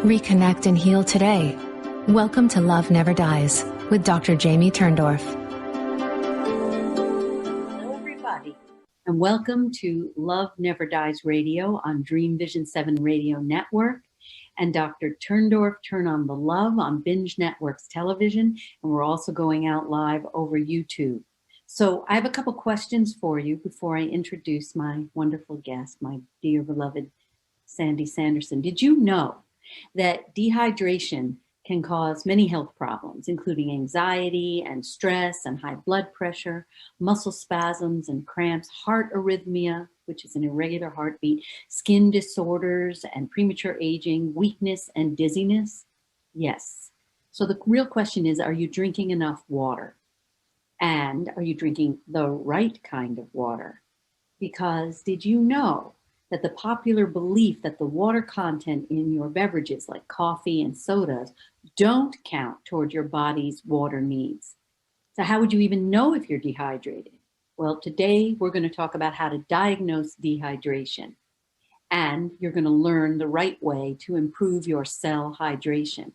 Reconnect and heal today. Welcome to Love Never Dies with Dr. Jamie Turndorf. Hello, everybody, and welcome to Love Never Dies Radio on Dream Vision 7 Radio Network and Dr. Turndorf Turn on the Love on Binge Network's television, and we're also going out live over YouTube. So I have a couple questions for you before I introduce my wonderful guest, my dear beloved Sandy Sanderson. Did you know that dehydration can cause many health problems, including anxiety and stress and high blood pressure, muscle spasms and cramps, heart arrhythmia, which is an irregular heartbeat, skin disorders and premature aging, weakness and dizziness? Yes. So the real question is, are you drinking enough water? And are you drinking the right kind of water? Because did you know that the popular belief that the water content in your beverages like coffee and sodas don't count toward your body's water needs? So how would you even know if you're dehydrated? Well, today we're going to talk about how to diagnose dehydration. And you're going to learn the right way to improve your cell hydration.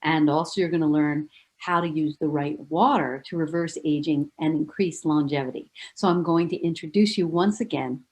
And also you're going to learn how to use the right water to reverse aging and increase longevity. So I'm going to introduce you once again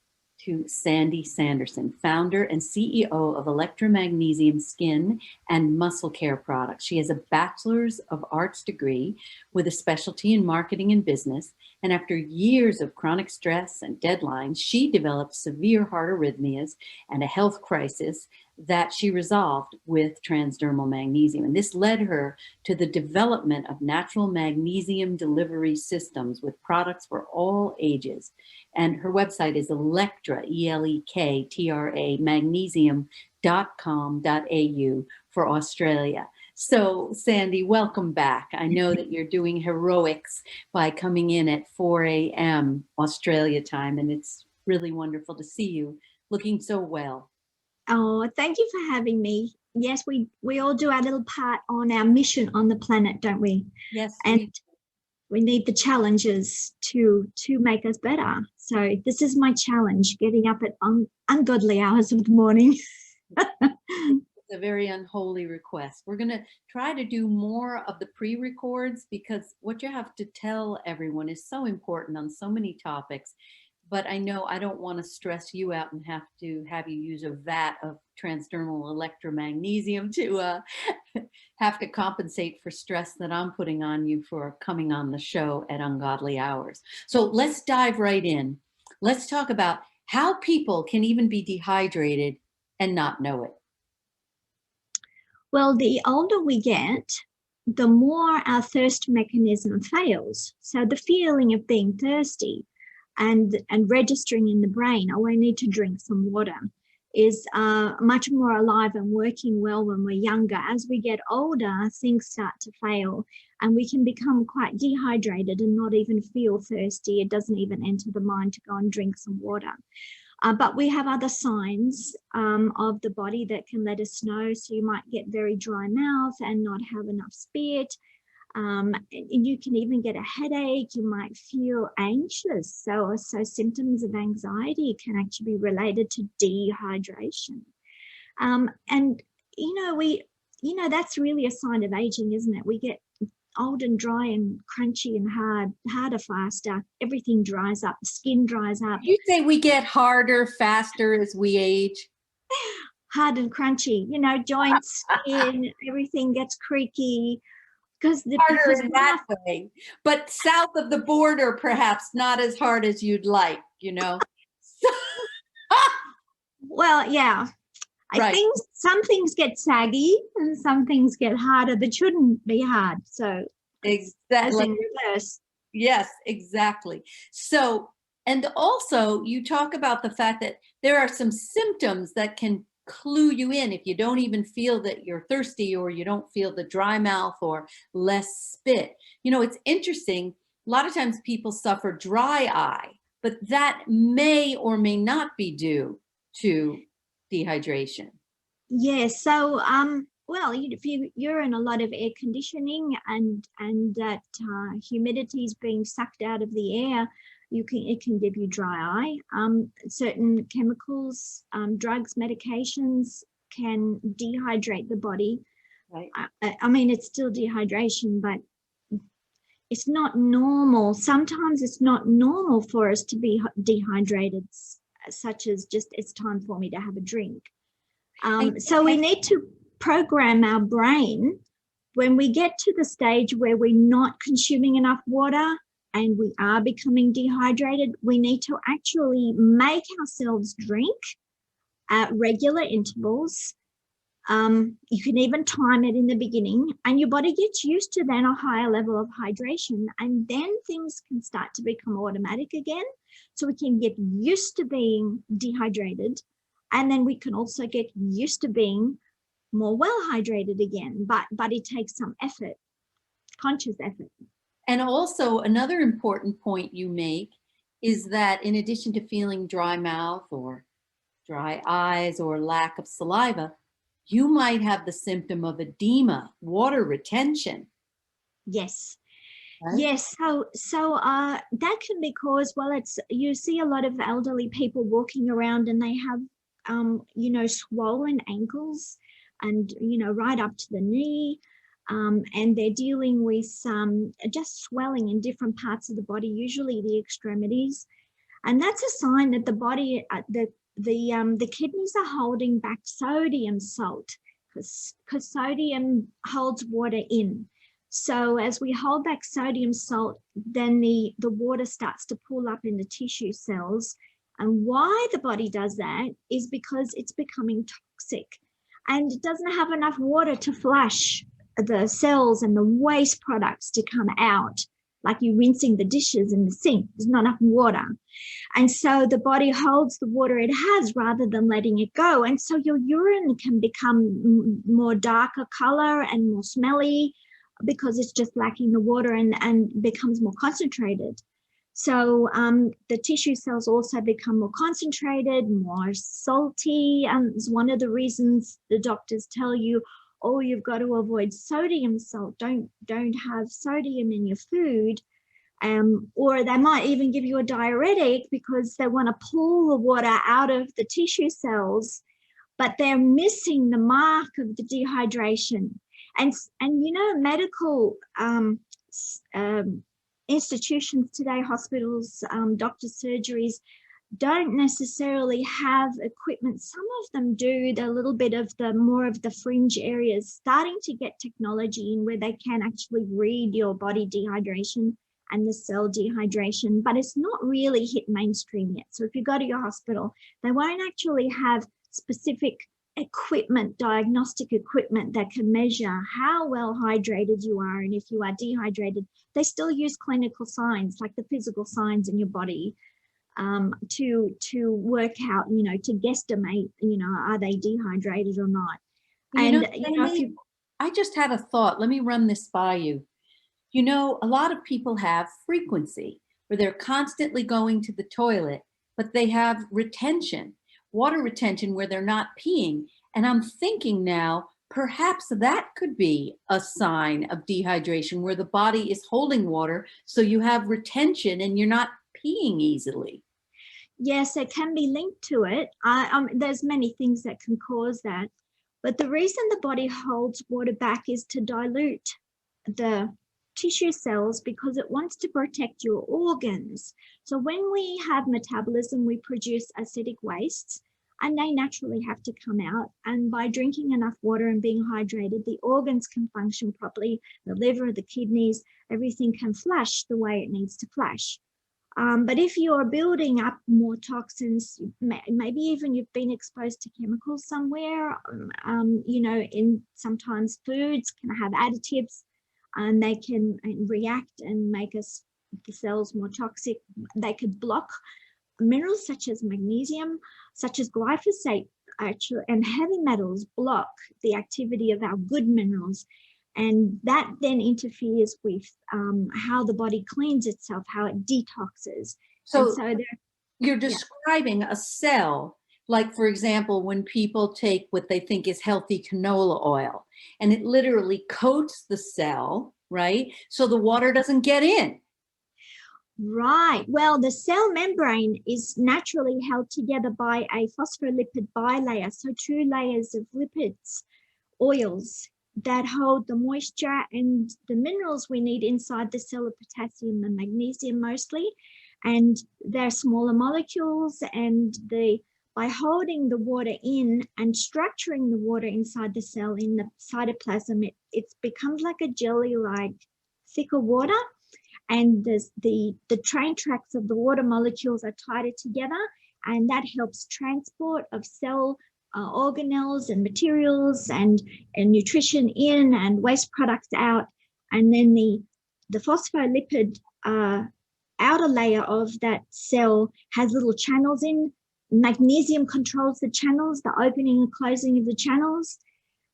to Sandy Sanderson, founder and CEO of Elektra Magnesium Skin and Muscle Care Products. She has a Bachelor's of Arts degree with a specialty in marketing and business. And after years of chronic stress and deadlines, she developed severe heart arrhythmias and a health crisis that she resolved with transdermal magnesium. And this led her to the development of natural magnesium delivery systems with products for all ages. And her website is Elektra, Elektra, magnesium.com.au for Australia. So, Sandy, welcome back. I know that you're doing heroics by coming in at 4 a.m. Australia time, and it's really wonderful to see you looking so well. Oh, thank you for having me. Yes, we all do our little part on our mission on the planet, don't we? Yes. And we need the challenges to make us better. So this is my challenge, getting up at ungodly hours of the morning. It's a very unholy request. We're going to try to do more of the pre-records because what you have to tell everyone is so important on so many topics. But I know I don't want to stress you out and have you use a vat of transdermal electromagnesium to have to compensate for stress that I'm putting on you for coming on the show at ungodly hours. So let's dive right in. Let's talk about how people can even be dehydrated and not know it. Well, the older we get, the more our thirst mechanism fails. So the feeling of being thirsty and registering in the brain, oh, I need to drink some water, is much more alive and working well when we're younger. As we get older, things start to fail and we can become quite dehydrated and not even feel thirsty. It doesn't even enter the mind to go and drink some water. But we have other signs of the body that can let us know. So you might get very dry mouth and not have enough spit. And you can even get a headache. You might feel anxious. So symptoms of anxiety can actually be related to dehydration. And that's really a sign of aging, isn't it? We get old and dry and crunchy and harder, faster. Everything dries up. The skin dries up. You say we get harder, faster as we age? Hard and crunchy. Joints, skin, everything gets creaky. Because harder in that way, but south of the border, perhaps not as hard as you'd like, Well, yeah. Right. I think some things get saggy and some things get harder that shouldn't be hard. So exactly. In reverse. Yes, exactly. So, and also you talk about the fact that there are some symptoms that can clue you in if you don't even feel that you're thirsty or you don't feel the dry mouth or less spit. It's interesting. A lot of times people suffer dry eye, but that may or may not be due to dehydration. Yes. So, well, if you're in a lot of air conditioning and that humidity is being sucked out of the air, it can give you dry eye. Certain chemicals, drugs, medications can dehydrate the body. Right. I mean, it's still dehydration, but it's not normal. Sometimes it's not normal for us to be dehydrated, such as just it's time for me to have a drink. So we need to program our brain when we get to the stage where we're not consuming enough water and we are becoming dehydrated. We need to actually make ourselves drink at regular intervals. You can even time it in the beginning, and your body gets used to then a higher level of hydration, and then things can start to become automatic again. So we can get used to being dehydrated, and then we can also get used to being more well hydrated again. But it takes some effort, conscious effort. And also another important point you make is that in addition to feeling dry mouth or dry eyes or lack of saliva, you might have the symptom of edema, water retention. Yes. Right? Yes. So that can be caused, well, you see a lot of elderly people walking around and they have, swollen ankles and, right up to the knee. And they're dealing with just swelling in different parts of the body, usually the extremities. And that's a sign that the body, the kidneys are holding back sodium salt, because sodium holds water in. So as we hold back sodium salt, then the water starts to pull up in the tissue cells. And why the body does that is because it's becoming toxic and it doesn't have enough water to flush the cells and the waste products to come out, like you're rinsing the dishes in the sink. There's not enough water. And so the body holds the water it has rather than letting it go. And so your urine can become more darker color and more smelly because it's just lacking the water and becomes more concentrated. So the tissue cells also become more concentrated, more salty. It's one of the reasons the doctors tell you, oh, you've got to avoid sodium salt. Don't have sodium in your food. Or they might even give you a diuretic because they want to pull the water out of the tissue cells, but they're missing the mark of the dehydration. And medical institutions today, hospitals, doctors' surgeries, don't necessarily have equipment. Some of them do a little bit of more of the fringe areas, starting to get technology in where they can actually read your body dehydration and the cell dehydration, but it's not really hit mainstream yet. So if you go to your hospital, they won't actually have specific equipment, diagnostic equipment that can measure how well hydrated you are. And if you are dehydrated, they still use clinical signs like the physical signs in your body to work out, to guesstimate, are they dehydrated or not. I just had a thought. Let me run this by you. A lot of people have frequency where they're constantly going to the toilet, but they have retention, water retention, where they're not peeing. And I'm thinking now, perhaps that could be a sign of dehydration where the body is holding water. So you have retention and you're not peeing easily. Yes, it can be linked to it. There's many things that can cause that. But the reason the body holds water back is to dilute the tissue cells because it wants to protect your organs. So when we have metabolism, we produce acidic wastes and they naturally have to come out. And by drinking enough water and being hydrated, the organs can function properly. The liver, the kidneys, everything can flush the way it needs to flush. But if you're building up more toxins, maybe even you've been exposed to chemicals somewhere, in sometimes foods can have additives and they can react and make the cells more toxic. They could block minerals such as magnesium, such as glyphosate, actually, and heavy metals block the activity of our good minerals. And that then interferes with how the body cleans itself, how it detoxes. So you're describing a cell, like, for example, when people take what they think is healthy canola oil, and it literally coats the cell, right? So the water doesn't get in. Right. Well, the cell membrane is naturally held together by a phospholipid bilayer, so two layers of lipids, oils that hold the moisture and the minerals we need inside the cell of potassium and magnesium mostly. And they're smaller molecules, and by holding the water in and structuring the water inside the cell in the cytoplasm, it becomes like a jelly-like thicker water. And the train tracks of the water molecules are tighter together, and that helps transport of cell organelles and materials and nutrition in and waste products out. And then the phospholipid outer layer of that cell has little channels in. Magnesium controls the channels, the opening and closing of the channels.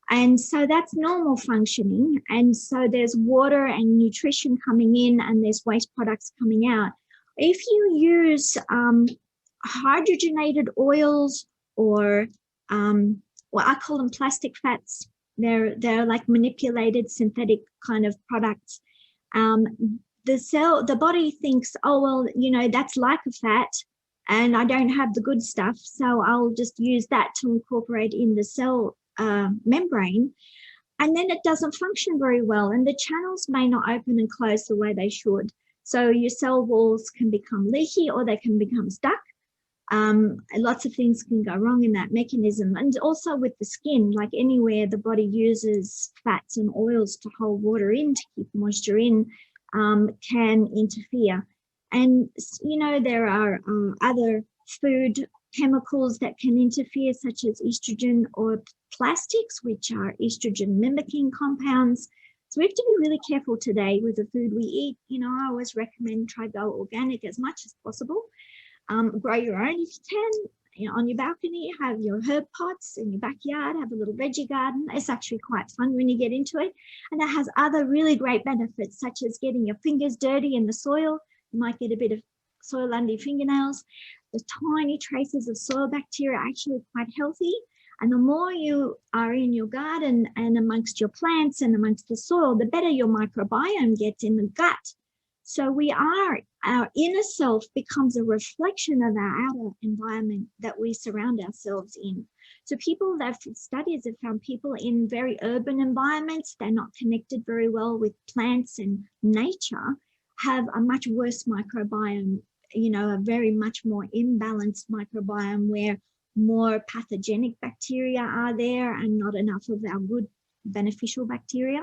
And so that's normal functioning. And so there's water and nutrition coming in, and there's waste products coming out. If you use hydrogenated oils or I call them plastic fats, they're like manipulated synthetic kind of products. The body thinks, oh, well, you know, that's like a fat and I don't have the good stuff, so I'll just use that to incorporate in the cell membrane, and then it doesn't function very well, and the channels may not open and close the way they should. So your cell walls can become leaky or they can become stuck. Lots of things can go wrong in that mechanism. And also with the skin, like anywhere the body uses fats and oils to hold water in, to keep moisture in, can interfere. And, you know, there are other food chemicals that can interfere, such as estrogen or plastics, which are estrogen mimicking compounds. So we have to be really careful today with the food we eat. You know, I always recommend try go organic as much as possible. Grow your own if you can. You know, on your balcony, have your herb pots in your backyard, have a little veggie garden. It's actually quite fun when you get into it. And it has other really great benefits, such as getting your fingers dirty in the soil. You might get a bit of soil under your fingernails. The tiny traces of soil bacteria are actually quite healthy. And the more you are in your garden and amongst your plants and amongst the soil, the better your microbiome gets in the gut. So our inner self becomes a reflection of our outer environment that we surround ourselves in. So studies have found people in very urban environments, they're not connected very well with plants and nature, have a much worse microbiome, you know, a very much more imbalanced microbiome where more pathogenic bacteria are there and not enough of our good beneficial bacteria.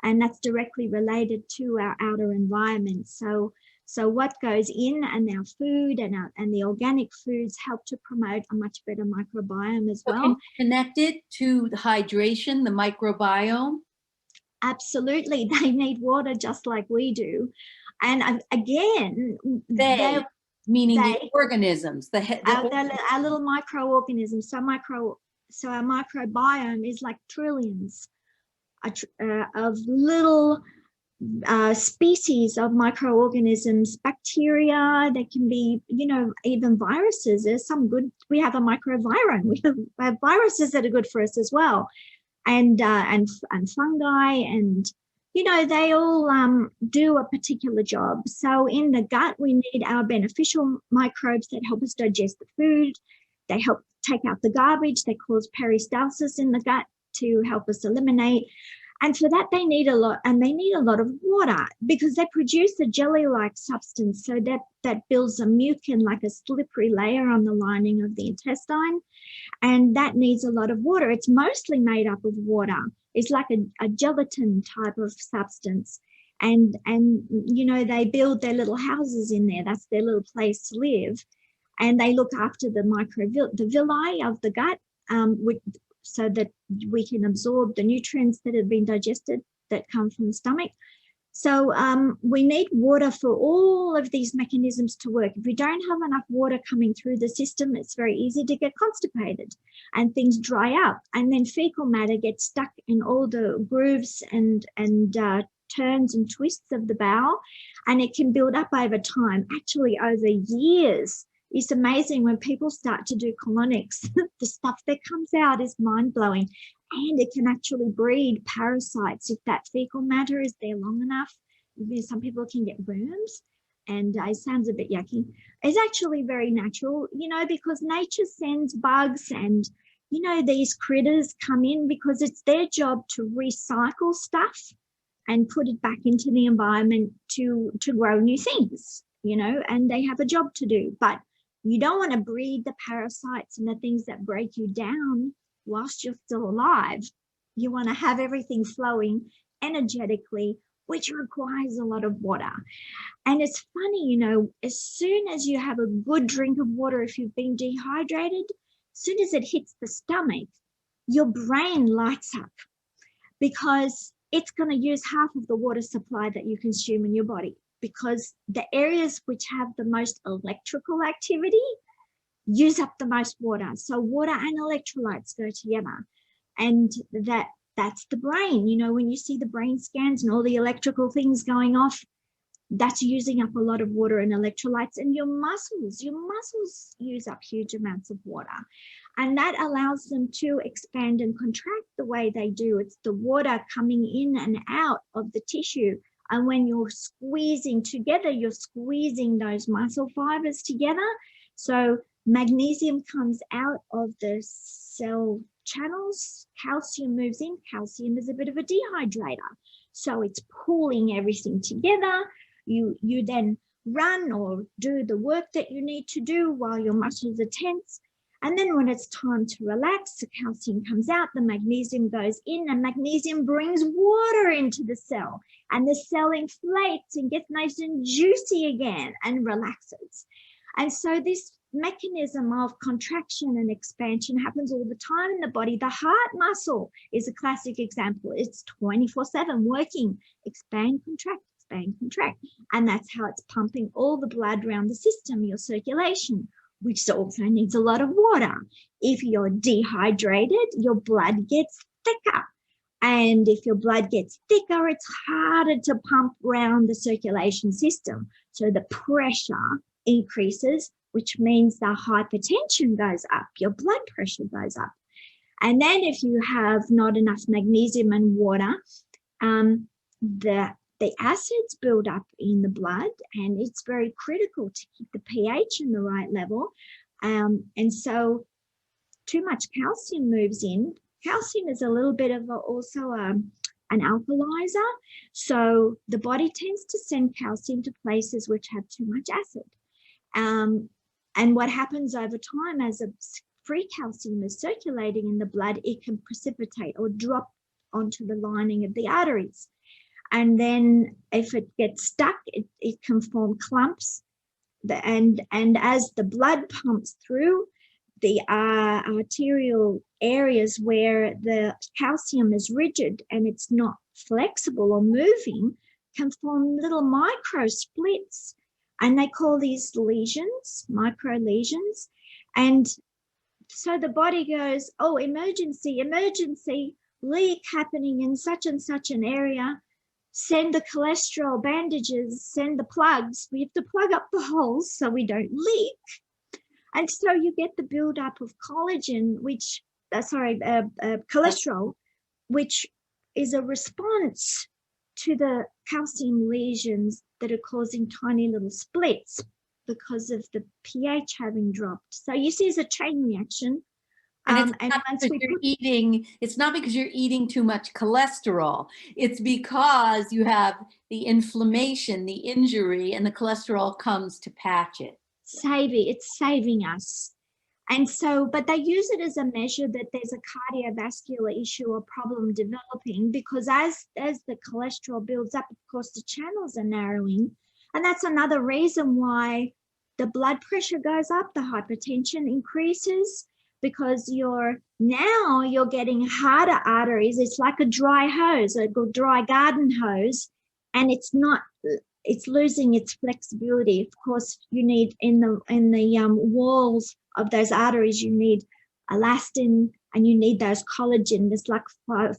And that's directly related to our outer environment. So what goes in and our food and the organic foods help to promote a much better microbiome as well. Connected to the hydration, the microbiome? Absolutely. They need water just like we do. And again, meaning the organisms, our little microorganisms. So our microbiome is like trillions of little species of microorganisms, bacteria. They can be, you know, even viruses. There's some good. We have a microvirome. We have viruses that are good for us as well, and fungi, and you know, they all do a particular job. So in the gut, we need our beneficial microbes that help us digest the food. They help take out the garbage. They cause peristalsis in the gut to help us eliminate. And for that, they need a lot, and they need a lot of water because they produce a jelly-like substance. So that builds a mucin, like a slippery layer on the lining of the intestine. And that needs a lot of water. It's mostly made up of water. It's like a gelatin type of substance. And you know, they build their little houses in there. That's their little place to live. And they look after the villi of the gut, so that we can absorb the nutrients that have been digested that come from the stomach. So we need water for all of these mechanisms to work. If we don't have enough water coming through the system, it's very easy to get constipated and things dry up. And then fecal matter gets stuck in all the grooves and turns and twists of the bowel, and it can build up over time, actually over years. It's amazing when people start to do colonics, the stuff that comes out is mind-blowing. And it can actually breed parasites if that fecal matter is there long enough. Some people can get worms. and it sounds a bit yucky, is actually very natural, you know, because nature sends bugs and, you know, these critters come in because it's their job to recycle stuff and put it back into the environment to grow new things, you know, and they have a job to do. But you don't want to breed the parasites and the things that break you down whilst you're still alive. You want to have everything flowing energetically, which requires a lot of water. And it's funny, you know, as soon as you have a good drink of water, if you've been dehydrated, as soon as it hits the stomach, your brain lights up because it's going to use half of the water supply that you consume in your body, because the areas which have the most electrical activity use up the most water. So water and electrolytes go together. And that's the brain. You know, when you see the brain scans and all the electrical things going off, that's using up a lot of water and electrolytes. And your muscles use up huge amounts of water. And that allows them to expand and contract the way they do. It's the water coming in and out of the tissue. And when you're squeezing together, you're squeezing those muscle fibers together. So magnesium comes out of the cell channels, calcium moves in. Calcium is a bit of a dehydrator. So it's pulling everything together. You then run or do the work that you need to do while your muscles are tense. And then when it's time to relax, the calcium comes out, the magnesium goes in, and magnesium brings water into the cell. And the cell inflates and gets nice and juicy again and relaxes. And so this mechanism of contraction and expansion happens all the time in the body. The heart muscle is a classic example. It's 24/7 working, expand, contract, expand, contract. And that's how it's pumping all the blood around the system, your circulation, which also needs a lot of water. If you're dehydrated, your blood gets thicker. And if your blood gets thicker, it's harder to pump around the circulation system. So the pressure increases, which means the hypertension goes up, your blood pressure goes up. And then if you have not enough magnesium and water, the acids build up in the blood, and it's very critical to keep the pH in the right level. And so too much calcium moves in. Calcium is a little bit of an alkalizer. So the body tends to send calcium to places which have too much acid. And what happens over time, as a free calcium is circulating in the blood, it can precipitate or drop onto the lining of the arteries. And then if it gets stuck, it can form clumps. And as the blood pumps through, the arterial areas where the calcium is rigid and it's not flexible or moving can form little micro splits. And they call these lesions, micro lesions. And so the body goes, oh, emergency, emergency, leak happening in such and such an area. Send the cholesterol bandages, send the plugs. We have to plug up the holes so we don't leak. And so you get the buildup of collagen, cholesterol, which is a response to the calcium lesions that are causing tiny little splits because of the pH having dropped. So you see, it's a chain reaction. And it's not because you're eating too much cholesterol. It's because you have the inflammation, the injury, and the cholesterol comes to patch it. It's saving us. And so, but they use it as a measure that there's a cardiovascular issue or problem developing, because as the cholesterol builds up, of course, the channels are narrowing. And that's another reason why the blood pressure goes up, the hypertension increases, because you're getting harder arteries. It's like a dry hose, a dry garden hose, and it's losing its flexibility. Of course, you need in the walls of those arteries, you need elastin and you need those collagen. This like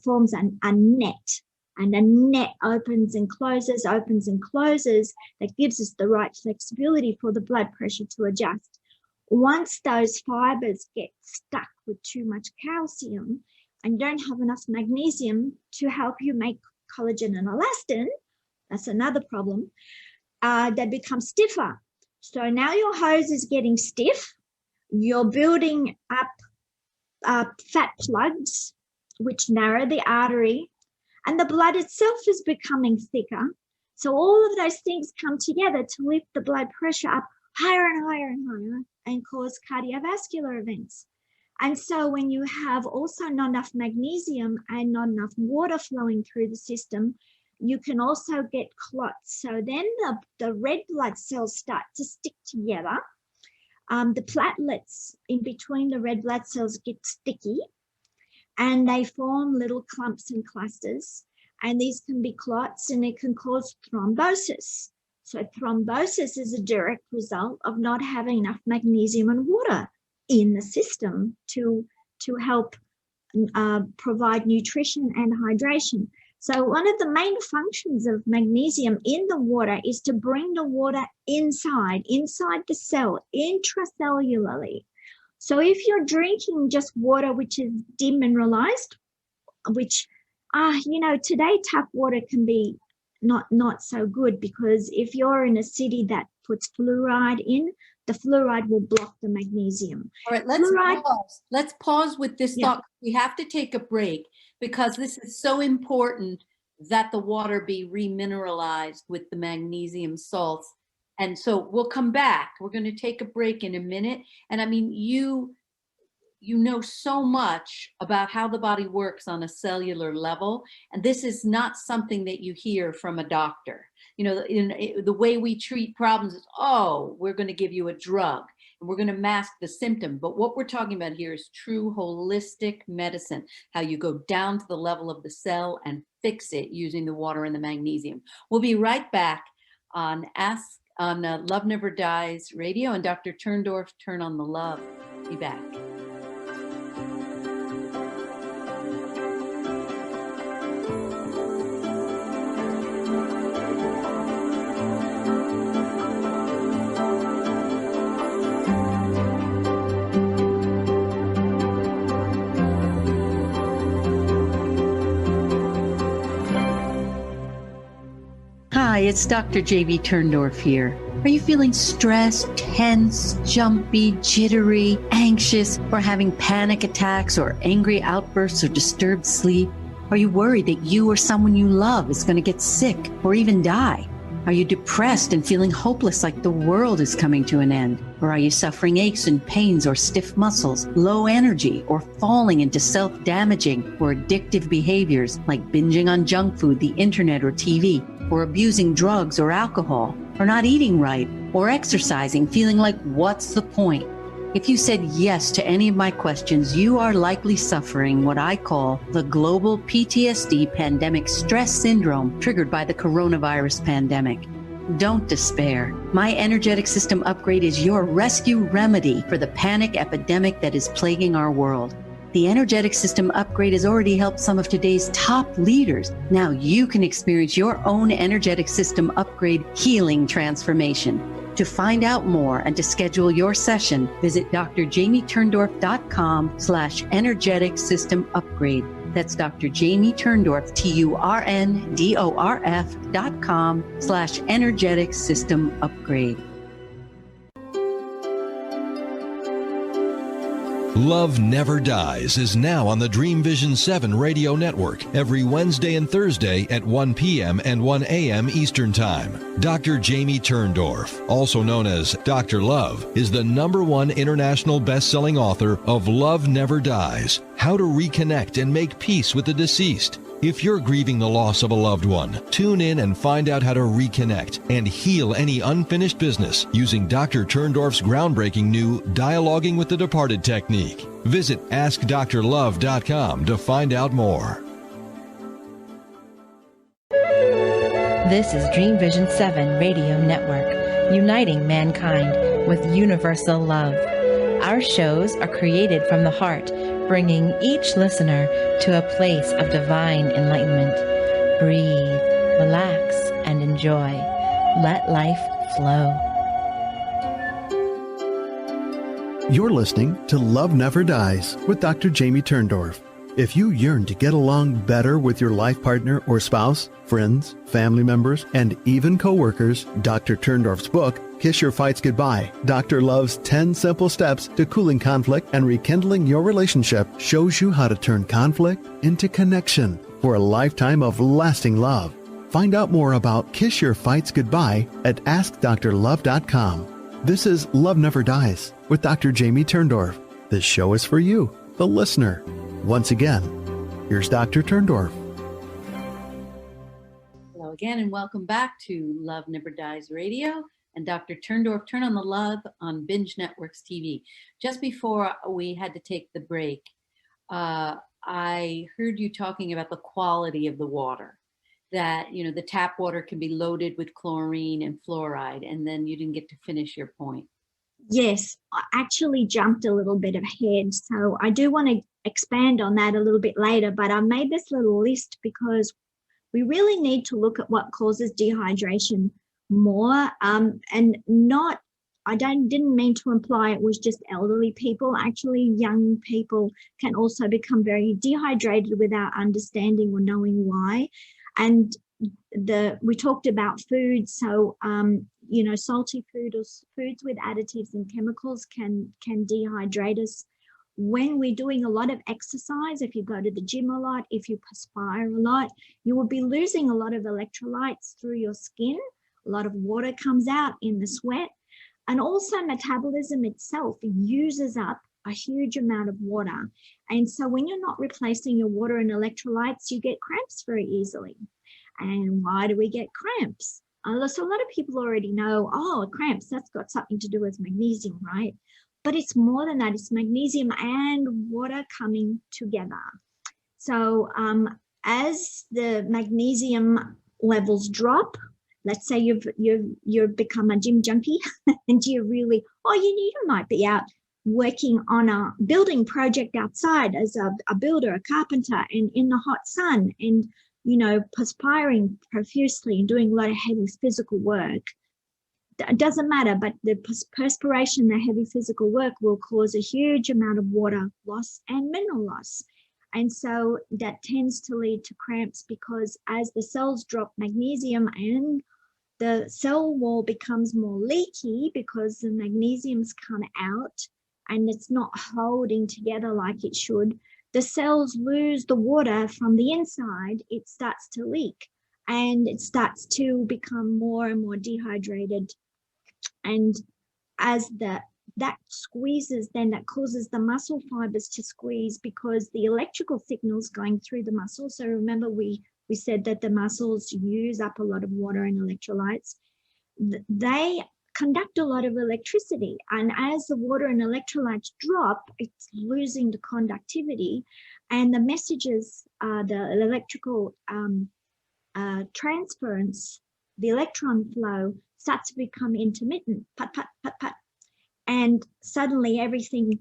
forms a net, and a net opens and closes, that gives us the right flexibility for the blood pressure to adjust. Once those fibers get stuck with too much calcium and don't have enough magnesium to help you make collagen and elastin, that's another problem, they become stiffer. So now your hose is getting stiff. You're building up fat plugs, which narrow the artery, and the blood itself is becoming thicker. So all of those things come together to lift the blood pressure up higher and higher and higher and cause cardiovascular events. And so when you have also not enough magnesium and not enough water flowing through the system, you can also get clots. So then the red blood cells start to stick together. The platelets in between the red blood cells get sticky, and they form little clumps and clusters. And these can be clots, and it can cause thrombosis. So thrombosis is a direct result of not having enough magnesium and water in the system to help provide nutrition and hydration. So one of the main functions of magnesium in the water is to bring the water inside the cell, intracellularly. So if you're drinking just water which is demineralized, which, today tap water can be not so good, because if you're in a city that puts fluoride in, the fluoride will block the magnesium. All right, let's pause with this thought. We have to take a break because this is so important that the water be remineralized with the magnesium salts. And so we'll come back. We're going to take a break in a minute. And I mean, you know so much about how the body works on a cellular level. And this is not something that you hear from a doctor. In the way we treat problems is, we're going to give you a drug and we're going to mask the symptom. But what we're talking about here is true holistic medicine, how you go down to the level of the cell and fix it using the water and the magnesium. We'll be right back on Love Never Dies Radio, and Dr. Turndorf, Turn on the Love. Be back. Hi, it's Dr. J.V. Turndorf here. Are you feeling stressed, tense, jumpy, jittery, anxious, or having panic attacks or angry outbursts or disturbed sleep? Are you worried that you or someone you love is going to get sick or even die? Are you depressed and feeling hopeless, like the world is coming to an end? Or are you suffering aches and pains or stiff muscles, low energy, or falling into self-damaging or addictive behaviors like binging on junk food, the internet, or TV, or abusing drugs or alcohol, or not eating right, or exercising, feeling like, what's the point? If you said yes to any of my questions, you are likely suffering what I call the global PTSD pandemic stress syndrome triggered by the coronavirus pandemic. Don't despair. My energetic system upgrade is your rescue remedy for the panic epidemic that is plaguing our world. The energetic system upgrade has already helped some of today's top leaders. Now you can experience your own energetic system upgrade healing transformation. To find out more and to schedule your session, visit drjamieturndorf.com/energetic system upgrade. That's Dr. Jamie Turndorf, TURNDORF.com/energetic system upgrade. Love Never Dies is now on the Dream Vision 7 radio network every Wednesday and Thursday at 1 p.m. and 1 a.m. Eastern Time. Dr. Jamie Turndorf, also known as Dr. Love, is the #1 international best-selling author of Love Never Dies, How to Reconnect and Make Peace with the Deceased. If you're grieving the loss of a loved one, tune in and find out how to reconnect and heal any unfinished business using Dr. Turndorf's groundbreaking new Dialoguing with the Departed technique. Visit AskDrLove.com to find out more. This is Dream Vision 7 Radio Network, uniting mankind with universal love. Our shows are created from the heart, bringing each listener to a place of divine enlightenment. Breathe, relax, and enjoy. Let life flow. You're listening to Love Never Dies with Dr. Jamie Turndorf. If you yearn to get along better with your life partner or spouse, friends, family members, and even coworkers, Dr. Turndorf's book, Kiss Your Fights Goodbye, Dr. Love's 10 Simple Steps to Cooling Conflict and Rekindling Your Relationship, shows you how to turn conflict into connection for a lifetime of lasting love. Find out more about Kiss Your Fights Goodbye at AskDrLove.com. This is Love Never Dies with Dr. Jamie Turndorf. This show is for you, the listener. Once again, here's Dr. Turndorf. Hello again, and welcome back to Love Never Dies Radio and Dr. Turndorf, Turn on the Love on Binge Networks TV. Just before we had to take the break, I heard you talking about the quality of the water, that, you know, the tap water can be loaded with chlorine and fluoride, and then you didn't get to finish your point. Yes, I actually jumped a little bit ahead, so I do want to expand on that a little bit later, but I made this little list because we really need to look at what causes dehydration more, and not, didn't mean to imply it was just elderly people. Actually, young people can also become very dehydrated without understanding or knowing why. And we talked about food, so you know, salty food or foods with additives and chemicals can dehydrate us. When we're doing a lot of exercise, if you go to the gym a lot, if you perspire a lot, you will be losing a lot of electrolytes through your skin. A lot of water comes out in the sweat, and also metabolism itself uses up a huge amount of water. And so when you're not replacing your water and electrolytes, you get cramps very easily. And why do we get cramps? So a lot of people already know, oh, cramps, that's got something to do with magnesium, right? But it's more than that. It's magnesium and water coming together. So as the magnesium levels drop, let's say you've become a gym junkie and you really, you might be out working on a building project outside as a builder, a carpenter, and in the hot sun, and, you know, perspiring profusely and doing a lot of heavy physical work. It doesn't matter, but the perspiration, the heavy physical work will cause a huge amount of water loss and mineral loss. And so that tends to lead to cramps, because as the cells drop magnesium and the cell wall becomes more leaky because the magnesium's come out and it's not holding together like it should, the cells lose the water from the inside, it starts to leak and it starts to become more and more dehydrated. And as that squeezes, then that causes the muscle fibers to squeeze, because the electrical signals going through the muscle. So remember, we said that the muscles use up a lot of water and electrolytes. They conduct a lot of electricity, and as the water and electrolytes drop, it's losing the conductivity, and the messages, the electrical transference, the electron flow starts to become intermittent, pat, pat, pat, pat, and suddenly everything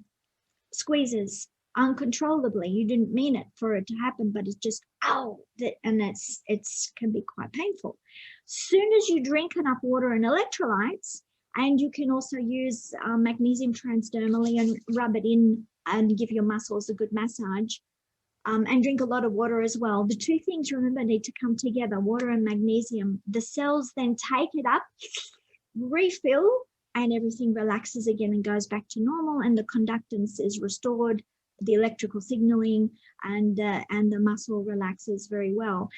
squeezes uncontrollably. You didn't mean it for it to happen, but it's just, and it's can be quite painful. Soon as you drink enough water and electrolytes, and you can also use magnesium transdermally and rub it in and give your muscles a good massage, and drink a lot of water as well. The two things, remember, need to come together, water and magnesium. The cells then take it up, refill, and everything relaxes again and goes back to normal, and the conductance is restored, the electrical signaling, and the muscle relaxes very well.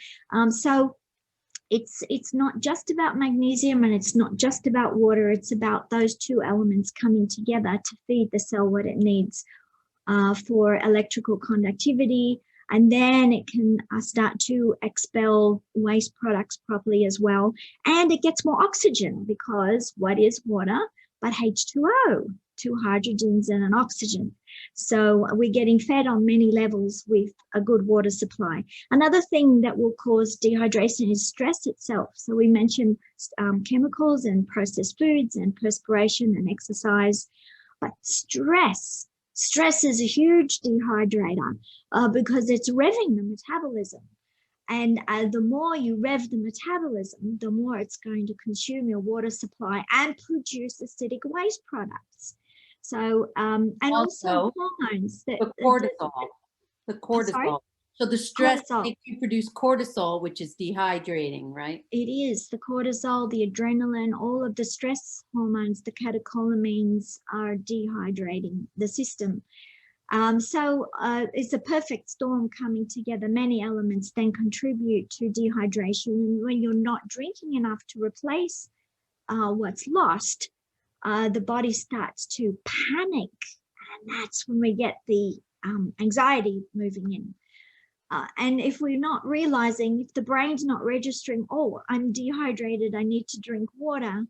So it's not just about magnesium, and it's not just about water. It's about those two elements coming together to feed the cell what it needs for electrical conductivity, and then it can start to expel waste products properly as well, and it gets more oxygen, because what is water but H2O, two hydrogens and an oxygen. So we're getting fed on many levels with a good water supply. Another thing that will cause dehydration is stress itself. So we mentioned chemicals and processed foods and perspiration and exercise, but stress is a huge dehydrator because it's revving the metabolism. And the more you rev the metabolism, the more it's going to consume your water supply and produce acidic waste products. So, and also hormones. The cortisol. The Oh, sorry? cortisol. So the stress Cortisol. makes you produce cortisol, which is dehydrating, right? It is the cortisol, the adrenaline, all of the stress hormones, the catecholamines are dehydrating the system. So it's a perfect storm coming together. Many elements then contribute to dehydration. And when you're not drinking enough to replace what's lost, the body starts to panic. And that's when we get the anxiety moving in. And if we're not realizing, if the brain's not registering, oh, I'm dehydrated, I need to drink water,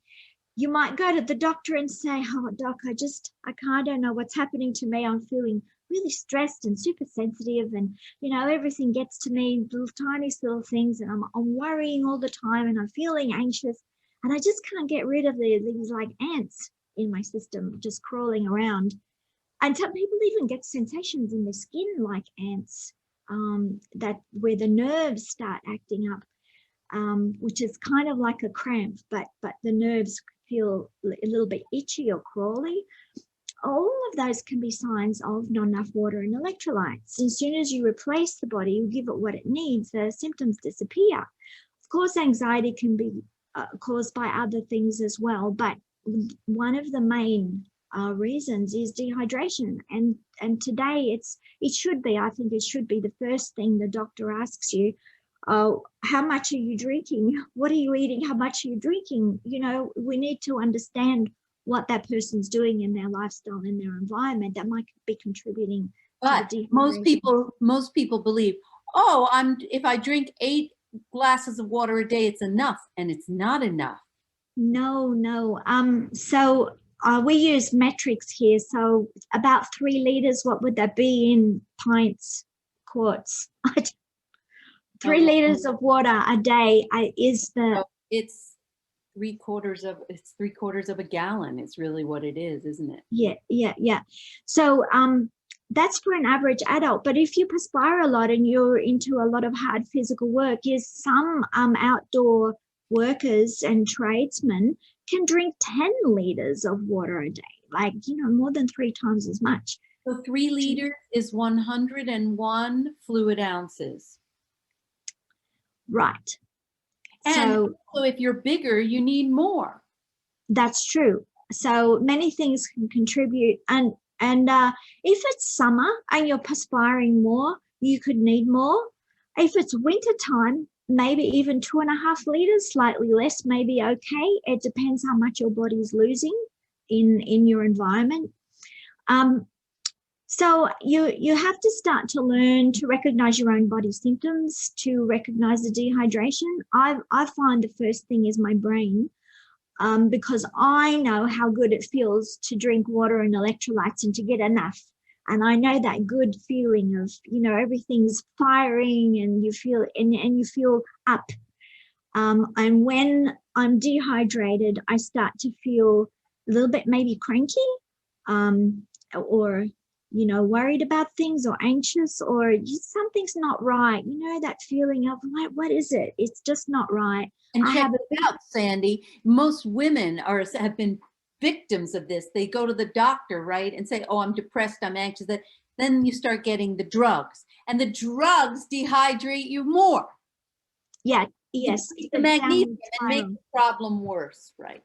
you might go to the doctor and say, oh, doc, I don't know what's happening to me. I'm feeling really stressed and super sensitive, and, everything gets to me, little tiniest little things, and I'm worrying all the time, and I'm feeling anxious, and I just can't get rid of these like ants in my system just crawling around. And some people even get sensations in their skin like ants, that where the nerves start acting up, which is kind of like a cramp, but the nerves feel a little bit itchy or crawly. All of those can be signs of not enough water and electrolytes. As soon as you replace the body, you give it what it needs, the symptoms disappear. Of course, anxiety can be caused by other things as well, but one of the main reasons is dehydration. And today it should be the first thing the doctor asks you. How much are you drinking? What are you eating? How much are you drinking? We need to understand what that person's doing in their lifestyle, in their environment, that might be contributing. But to the most people believe, oh, if I drink 8 glasses of water a day, it's enough, and it's not enough. No. So we use metrics here. So about 3 liters. What would that be in pints, quarts? 3 liters of water a day is the. It's 3/4 of a gallon. It's really what it is, isn't it? Yeah. So that's for an average adult. But if you perspire a lot and you're into a lot of hard physical work, some outdoor workers and tradesmen can drink 10 liters of water a day, like, more than 3 times as much. So 3 liters is 101 fluid ounces. Right. And so if you're bigger, you need more. That's true. So many things can contribute. And if it's summer and you're perspiring more, you could need more. If it's winter time, maybe even 2.5 liters, slightly less, maybe okay. It depends how much your body's losing in your environment. So you have to start to learn to recognize your own body symptoms, to recognize the dehydration. I find the first thing is my brain, because I know how good it feels to drink water and electrolytes and to get enough. And I know that good feeling of, everything's firing and you feel and you feel up. And when I'm dehydrated, I start to feel a little bit maybe cranky, or worried about things, or anxious, or something's not right. That feeling of like, what is it? It's just not right. And check it out, Sandy. Most women have been victims of this. They go to the doctor, right, and say, oh, I'm depressed, I'm anxious. Then you start getting the drugs, and the drugs dehydrate you more. Yeah, yes. The magnesium and make the problem worse, right?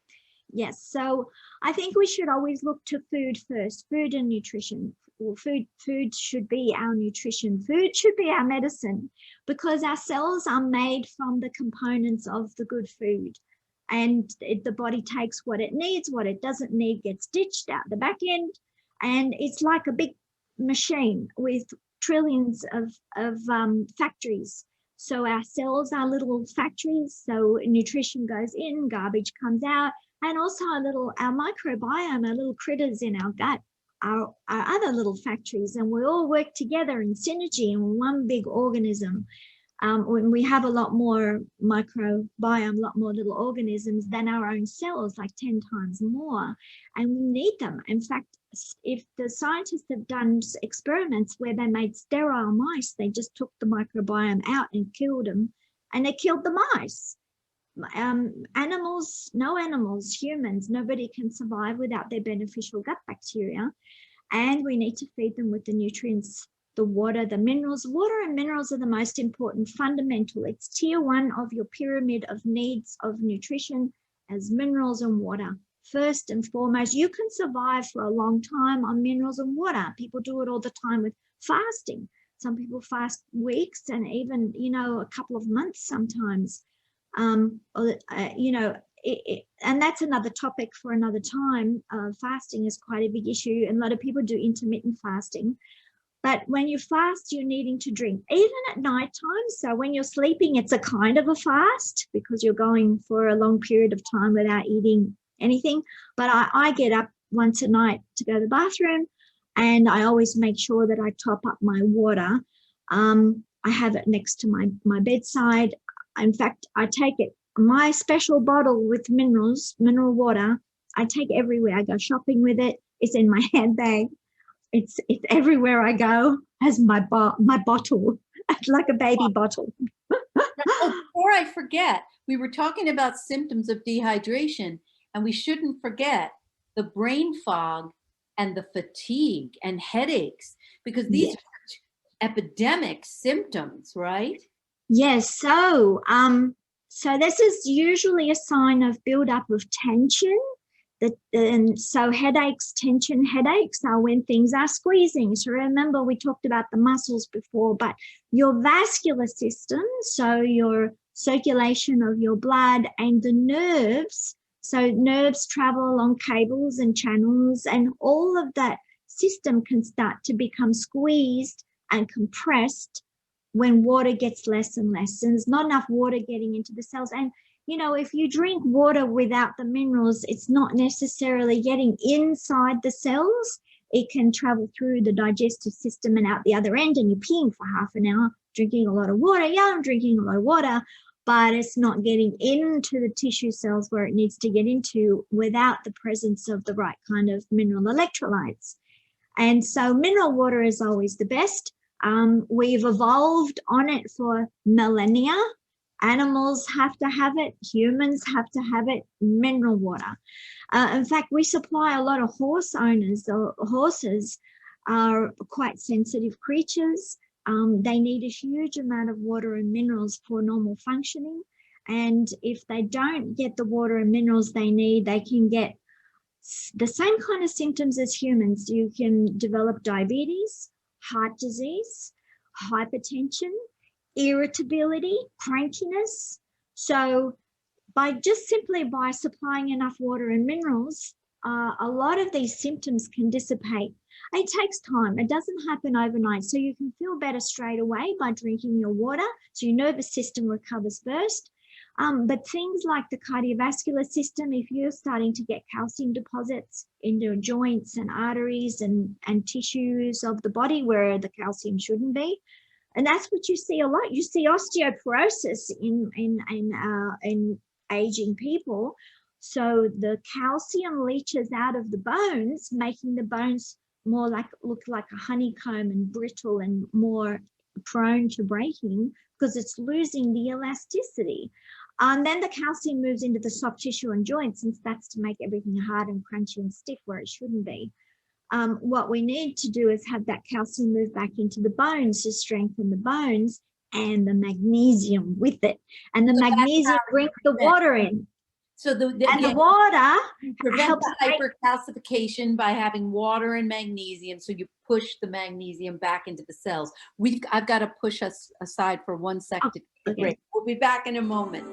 Yes. So I think we should always look to food first, food and nutrition. Well, food should be our nutrition. Food should be our medicine, because our cells are made from the components of the good food. And the body takes what it needs, what it doesn't need gets ditched out the back end. And it's like a big machine with trillions of factories. So our cells are little factories. So nutrition goes in, garbage comes out. And also our microbiome, our little critters in our gut, are other little factories. And we all work together in synergy in one big organism. When we have a lot more microbiome, a lot more little organisms than our own cells, like 10 times more, and we need them. In fact, if the scientists have done experiments where they made sterile mice, they just took the microbiome out and killed them, and they killed the mice. Animals, no animals, humans, nobody can survive without their beneficial gut bacteria. And we need to feed them with the nutrients the water, the minerals. Water and minerals are the most important, fundamental. It's tier 1 of your pyramid of needs of nutrition as minerals and water. First and foremost, you can survive for a long time on minerals and water. People do it all the time with fasting. Some people fast weeks and even, a couple of months sometimes. And that's another topic for another time. Fasting is quite a big issue, and a lot of people do intermittent fasting. But when you fast, you're needing to drink, even at nighttime. So when you're sleeping, it's a kind of a fast because you're going for a long period of time without eating anything. But I get up once a night to go to the bathroom, and I always make sure that I top up my water. I have it next to my bedside. In fact, I take it, my special bottle with mineral water, I take everywhere. I go shopping with it. It's in my handbag. It's everywhere I go as my bottle, like a baby bottle. Before I forget, we were talking about symptoms of dehydration, and we shouldn't forget the brain fog and the fatigue and headaches, because these are epidemic symptoms, right? Yes. So this is usually a sign of buildup of tension. And so tension headaches are when things are squeezing. So remember, we talked about the muscles before, but your vascular system, so your circulation of your blood, and the nerves, so nerves travel along cables and channels, and all of that system can start to become squeezed and compressed when water gets less and less, and there's not enough water getting into the cells. And if you drink water without the minerals, it's not necessarily getting inside the cells. It can travel through the digestive system and out the other end, and you're peeing for half an hour, drinking a lot of water. Yeah, I'm drinking a lot of water, but it's not getting into the tissue cells where it needs to get into without the presence of the right kind of mineral electrolytes. And so mineral water is always the best. We've evolved on it for millennia. Animals have to have it. Humans have to have it. Mineral water. In fact, we supply a lot of horse owners. The horses are quite sensitive creatures. They need a huge amount of water and minerals for normal functioning. And if they don't get the water and minerals they need, they can get the same kind of symptoms as humans. You can develop diabetes, heart disease, hypertension, irritability, crankiness. So simply by supplying enough water and minerals, a lot of these symptoms can dissipate. It takes time. It doesn't happen overnight. So you can feel better straight away by drinking your water. So your nervous system recovers first. But things like the cardiovascular system, if you're starting to get calcium deposits in your joints and arteries and tissues of the body where the calcium shouldn't be, and that's what you see a lot. You see osteoporosis in aging people. So the calcium leaches out of the bones, making the bones look like a honeycomb and brittle and more prone to breaking because it's losing the elasticity. And then the calcium moves into the soft tissue and joints and starts to make everything hard and crunchy and stiff where it shouldn't be. What we need to do is have that calcium move back into the bones to strengthen the bones, and the magnesium with it. And the magnesium brings the water in. So the water prevent the hypercalcification by having water and magnesium. So you push the magnesium back into the cells. I've got to push us aside for 1 second. Okay. Great. We'll be back in a moment.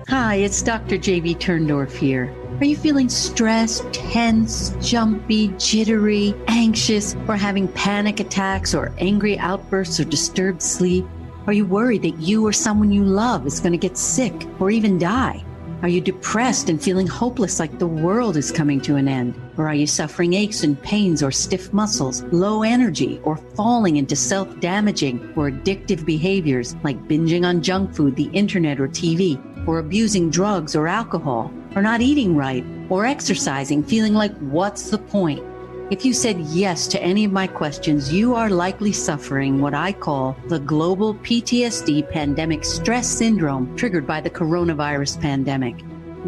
Hi, it's Dr. J.B. Turndorf here. Are you feeling stressed, tense, jumpy, jittery, anxious, or having panic attacks or angry outbursts or disturbed sleep? Are you worried that you or someone you love is going to get sick or even die? Are you depressed and feeling hopeless like the world is coming to an end? Or are you suffering aches and pains or stiff muscles, low energy, or falling into self-damaging or addictive behaviors like binging on junk food, the internet, or TV, or abusing drugs or alcohol, or not eating right, or exercising, feeling like what's the point? If you said yes to any of my questions, you are likely suffering what I call the global PTSD pandemic stress syndrome triggered by the coronavirus pandemic.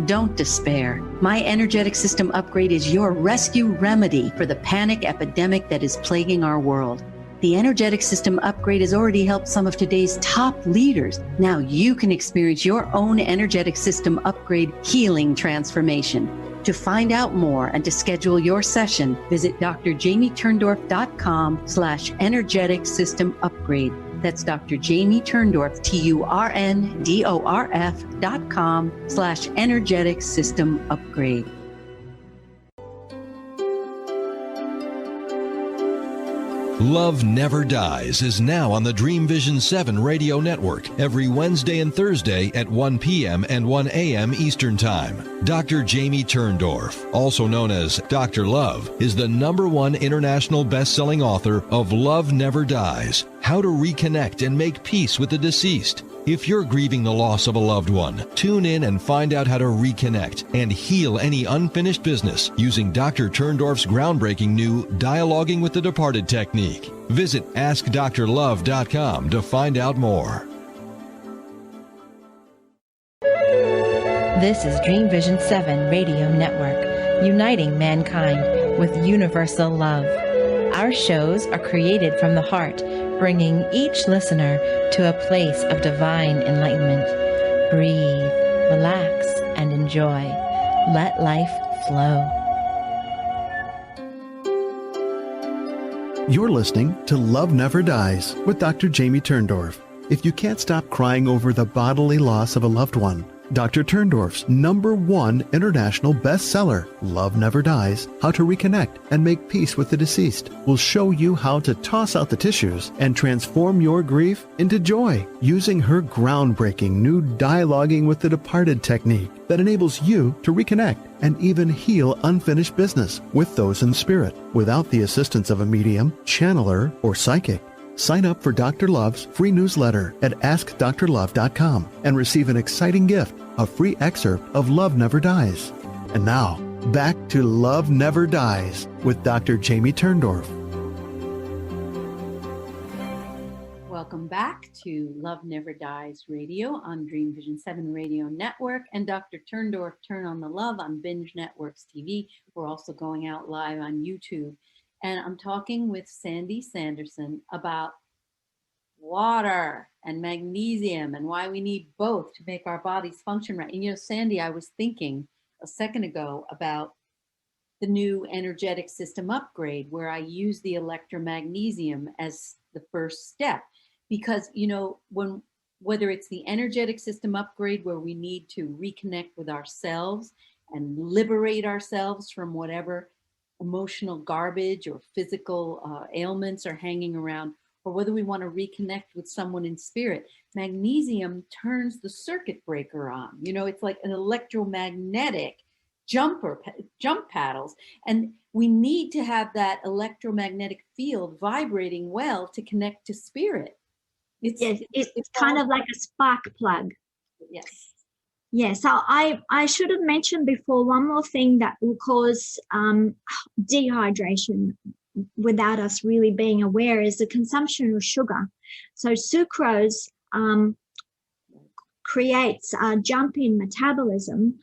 Don't despair. My energetic system upgrade is your rescue remedy for the panic epidemic that is plaguing our world. The energetic system upgrade has already helped some of today's top leaders. Now you can experience your own energetic system upgrade healing transformation. To find out more and to schedule your session, visit drjamieturndorf.com/energetic system upgrade. That's Dr. Jamie Turndorf, TURNDORF.com/energetic system upgrade. Love Never Dies is now on the Dream Vision 7 radio network every Wednesday and Thursday at 1 p.m. and 1 a.m. Eastern Time. Dr. Jamie Turndorf, also known as Dr. Love, is the #1 international best-selling author of Love Never Dies, How to Reconnect and Make Peace with the Deceased. If you're grieving the loss of a loved one, tune in and find out how to reconnect and heal any unfinished business using Dr. Turndorf's groundbreaking new Dialoguing with the Departed technique. Visit AskDrLove.com to find out more. This is Dream Vision 7 Radio Network, uniting mankind with universal love. Our shows are created from the heart, bringing each listener to a place of divine enlightenment. Breathe, relax, and enjoy. Let life flow. You're listening to Love Never Dies with Dr. Jamie Turndorf. If you can't stop crying over the bodily loss of a loved one, Dr. Turndorf's #1 international bestseller, Love Never Dies, How to Reconnect and Make Peace with the Deceased, will show you how to toss out the tissues and transform your grief into joy using her groundbreaking new Dialoguing with the Departed technique that enables you to reconnect and even heal unfinished business with those in spirit without the assistance of a medium, channeler, or psychic. Sign up for Dr. Love's free newsletter at AskDrLove.com and receive an exciting gift, a free excerpt of Love Never Dies. And now, back to Love Never Dies with Dr. Jamie Turndorf. Welcome back to Love Never Dies Radio on Dream Vision 7 Radio Network and Dr. Turndorf, Turn on the Love on Binge Networks TV. We're also going out live on YouTube. And I'm talking with Sandy Sanderson about water and magnesium and why we need both to make our bodies function right. And Sandy, I was thinking a second ago about the new energetic system upgrade where I use the Elektra Magnesium as the first step. Because, whether it's the energetic system upgrade where we need to reconnect with ourselves and liberate ourselves from whatever emotional garbage or physical ailments are hanging around, or whether we want to reconnect with someone in spirit, magnesium turns the circuit breaker on. It's like an electromagnetic jump paddles. And we need to have that electromagnetic field vibrating well to connect to spirit. It's kind of like a spark plug. Yes. Yeah, so I should have mentioned before one more thing that will cause dehydration without us really being aware is the consumption of sugar. So sucrose creates a jump in metabolism,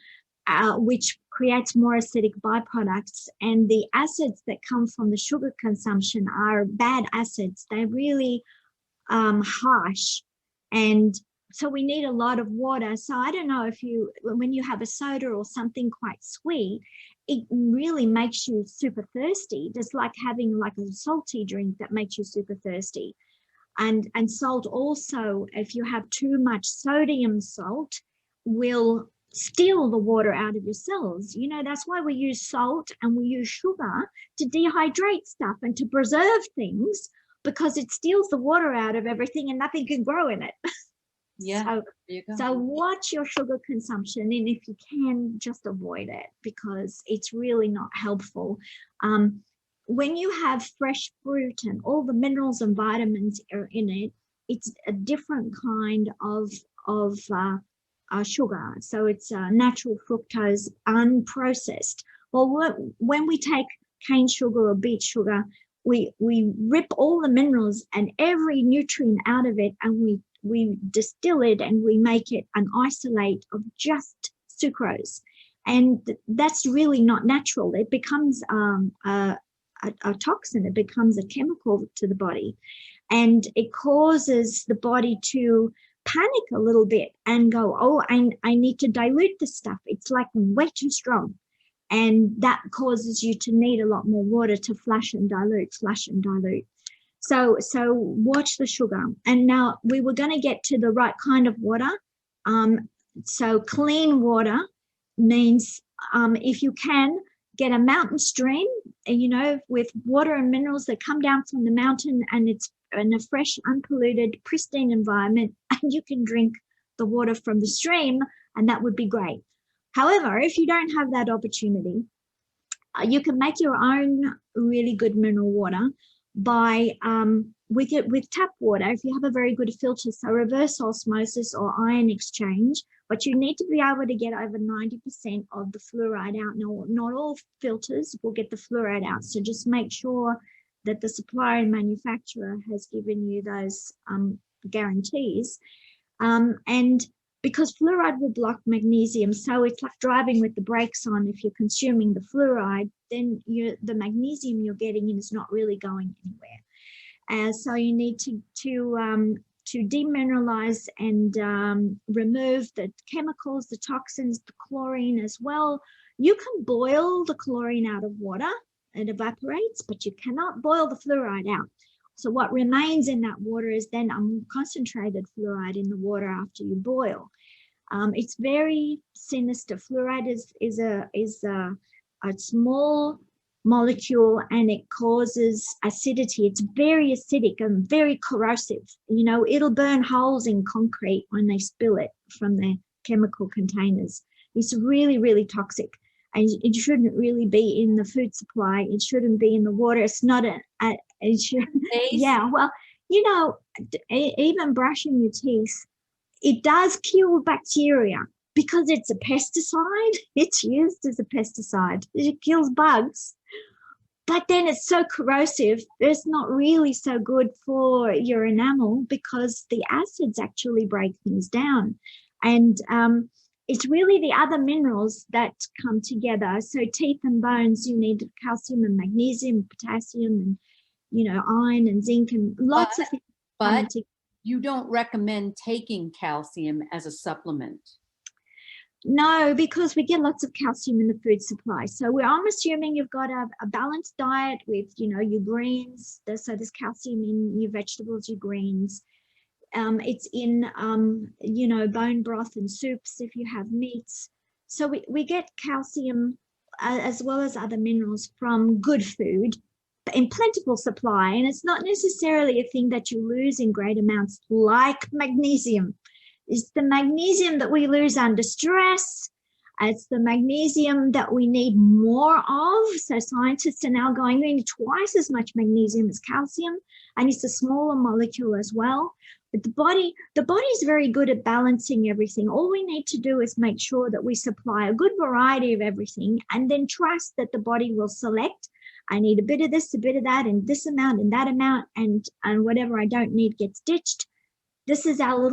which creates more acidic byproducts. And the acids that come from the sugar consumption are bad acids. They're really harsh, and so we need a lot of water. So I don't know if when you have a soda or something quite sweet, it really makes you super thirsty, just like having like a salty drink that makes you super thirsty. And salt also, if you have too much sodium salt, will steal the water out of your cells. That's why we use salt and we use sugar to dehydrate stuff and to preserve things, because it steals the water out of everything and nothing can grow in it. Yeah. So, there you go. so watch your sugar consumption, and if you can, just avoid it because it's really not helpful. When you have fresh fruit and all the minerals and vitamins are in it, it's a different kind of sugar. So it's natural fructose, unprocessed. Well, when we take cane sugar or beet sugar, we rip all the minerals and every nutrient out of it, and we distill it and we make it an isolate of just sucrose. And that's really not natural. It becomes a toxin. It becomes a chemical to the body. And it causes the body to panic a little bit and go, oh, I need to dilute this stuff. It's like way too strong. And that causes you to need a lot more water to flush and dilute. So watch the sugar. And now we were going to get to the right kind of water. So clean water means if you can get a mountain stream, with water and minerals that come down from the mountain, and it's in a fresh, unpolluted, pristine environment, and you can drink the water from the stream, and that would be great. However, if you don't have that opportunity, you can make your own really good mineral water by with tap water. If you have a very good filter, so reverse osmosis or ion exchange, but you need to be able to get over 90% of the fluoride out. Now, not all filters will get the fluoride out, so just make sure that the supplier and manufacturer has given you those guarantees. And because fluoride will block magnesium, so it's like driving with the brakes on. If you're consuming the fluoride, then the magnesium you're getting in is not really going anywhere. So you need to demineralize and remove the chemicals, the toxins, the chlorine as well. You can boil the chlorine out of water. It evaporates, but you cannot boil the fluoride out. So what remains in that water is then concentrated fluoride in the water after you boil. It's very sinister. Fluoride is a small molecule, and it causes acidity. It's very acidic and very corrosive. It'll burn holes in concrete when they spill it from their chemical containers. It's really, really toxic. And it shouldn't really be in the food supply. It shouldn't be in the water. It's not it should. Yeah, well, even brushing your teeth, it does kill bacteria because it's a pesticide. It's used as a pesticide. It kills bugs. But then it's so corrosive, it's not really so good for your enamel because the acids actually break things down. And it's really the other minerals that come together. So teeth and bones, you need calcium and magnesium, potassium, and iron and zinc and lots of things. But you don't recommend taking calcium as a supplement. No, because we get lots of calcium in the food supply. So I'm assuming you've got a balanced diet with, your greens. So there's calcium in your vegetables, your greens. It's in, bone broth and soups if you have meats. So we get calcium as well as other minerals from good food in plentiful supply. And it's not necessarily a thing that you lose in great amounts like magnesium. It's the magnesium that we lose under stress. It's the magnesium that we need more of. So scientists are now going, we need twice as much magnesium as calcium, and it's a smaller molecule as well. But the body is very good at balancing everything. All we need to do is make sure that we supply a good variety of everything, and then trust that the body will select, I need a bit of this, a bit of that, and this amount and that amount, and whatever I don't need gets ditched. This is our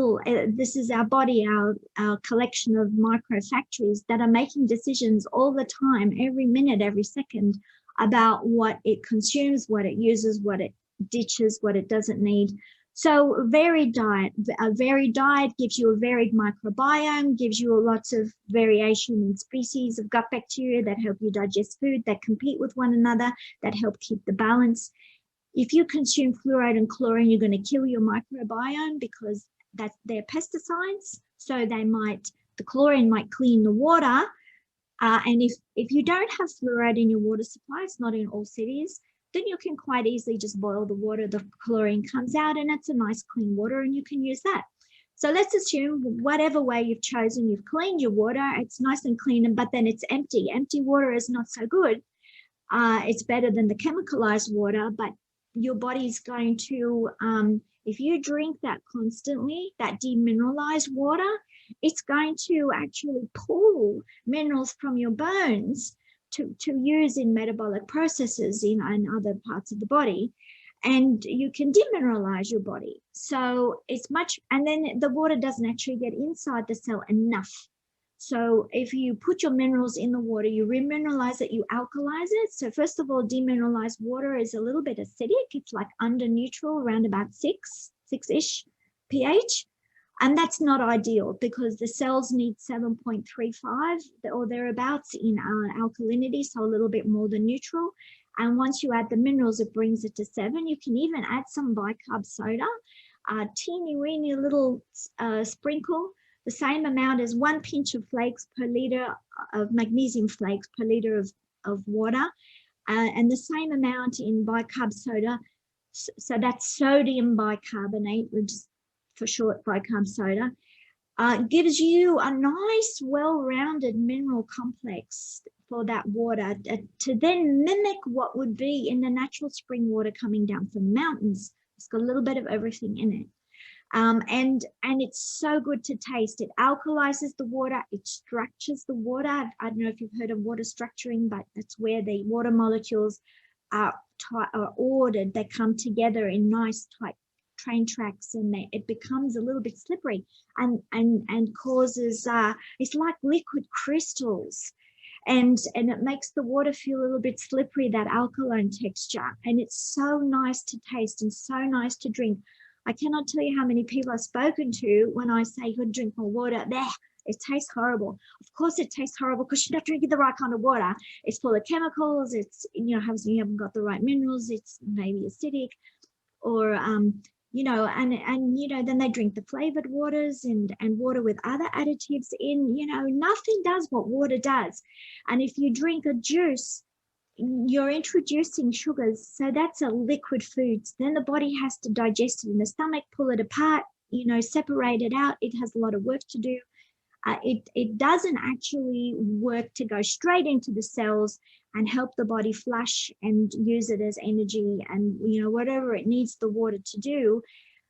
body, our collection of micro factories that are making decisions all the time, every minute, every second, about what it consumes, what it uses, what it ditches, what it doesn't need. So a varied diet gives you a varied microbiome, gives you lots of variation in species of gut bacteria that help you digest food, that compete with one another, that help keep the balance. If you consume fluoride and chlorine, you're going to kill your microbiome because they're pesticides. So the chlorine might clean the water. And if you don't have fluoride in your water supply, it's not in all cities, then you can quite easily just boil the water, the chlorine comes out, and it's a nice clean water, and you can use that. So let's assume whatever way you've chosen, you've cleaned your water, it's nice and clean, but then it's empty. Empty water is not so good. It's better than the chemicalized water, but your body's going to, if you drink that constantly, that demineralized water, it's going to actually pull minerals from your bones to use in metabolic processes in other parts of the body. And you can demineralize your body. So it's much, and then the water doesn't actually get inside the cell enough. So if you put your minerals in the water, you remineralize it, you alkalize it. So first of all, demineralized water is a little bit acidic. It's like under neutral, around about six-ish pH. And that's not ideal because the cells need 7.35 or thereabouts in alkalinity, so a little bit more than neutral. And once you add the minerals, it brings it to 7. You can even add some bicarb soda, a teeny weeny little sprinkle, the same amount as 1 pinch of flakes per liter of magnesium flakes per liter of water, and the same amount in bicarb soda. So that's sodium bicarbonate, which is for short bicarb soda, gives you a nice, well-rounded mineral complex for that water to then mimic what would be in the natural spring water coming down from the mountains. It's got a little bit of everything in it. And it's so good to taste. It alkalizes the water, it structures the water. I don't know if you've heard of water structuring, but that's where the water molecules are ordered. They come together in nice tight train tracks, and it becomes a little bit slippery and causes it's like liquid crystals, and it makes the water feel a little bit slippery, that alkaline texture, and it's so nice to taste and so nice to drink. I cannot tell you how many people I've spoken to when I say you could drink more water. It tastes horrible. Of course it tastes horrible because you're not drinking the right kind of water. It's full of chemicals. It's, you haven't got the right minerals. It's maybe acidic, or then they drink the flavored waters and water with other additives in. Nothing does what water does. And if you drink a juice, you're introducing sugars. So that's a liquid food. Then the body has to digest it in the stomach, pull it apart, separate it out. It has a lot of work to do. It doesn't actually work to go straight into the cells and help the body flush and use it as energy and whatever it needs the water to do.